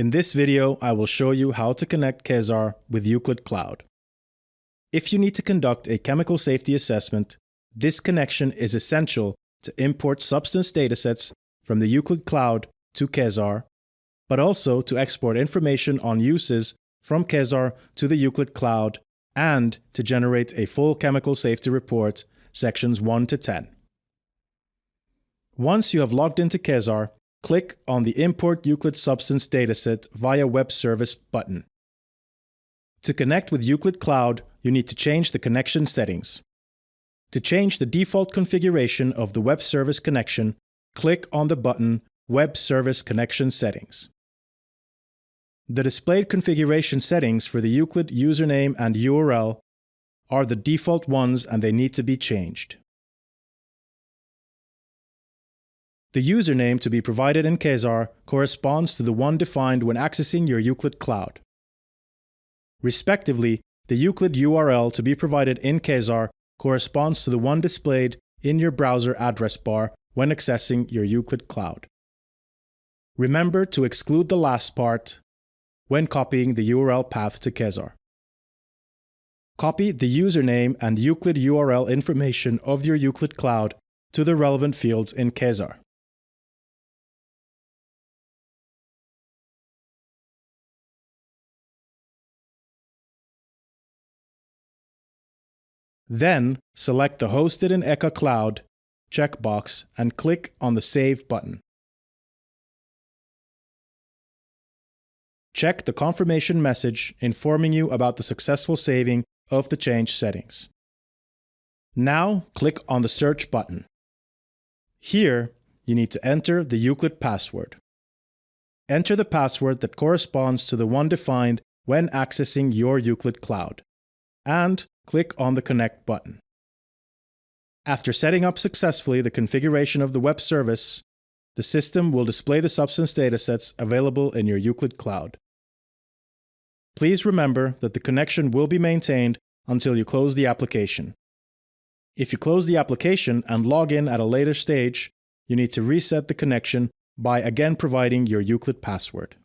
In this video, I will show you how to connect Chesar with IUCLID Cloud. If you need to conduct a chemical safety assessment, this connection is essential to import substance datasets from the IUCLID Cloud to Chesar, but also to export information on uses from Chesar to the IUCLID Cloud and to generate a full chemical safety report, sections 1 to 10. Once you have logged into Chesar, click on the Import IUCLID Substance Dataset via Web Service button. To connect with IUCLID Cloud, you need to change the connection settings. To change the default configuration of the Web Service connection, click on the button Web Service Connection Settings. The displayed configuration settings for the IUCLID username and URL are the default ones and they need to be changed. The username to be provided in Chesar corresponds to the one defined when accessing your IUCLID Cloud. Respectively, the IUCLID URL to be provided in Chesar corresponds to the one displayed in your browser address bar when accessing your IUCLID Cloud. Remember to exclude the last part when copying the URL path to Chesar. Copy the username and IUCLID URL information of your IUCLID Cloud to the relevant fields in Chesar. Then, select the Hosted in ECA Cloud checkbox and click on the Save button. Check the confirmation message informing you about the successful saving of the changed settings. Now, click on the Search button. Here, you need to enter the IUCLID password. Enter the password that corresponds to the one defined when accessing your IUCLID Cloud, and click on the Connect button. After setting up successfully the configuration of the web service, the system will display the substance datasets available in your IUCLID Cloud. Please remember that the connection will be maintained until you close the application. If you close the application and log in at a later stage, you need to reset the connection by again providing your IUCLID password.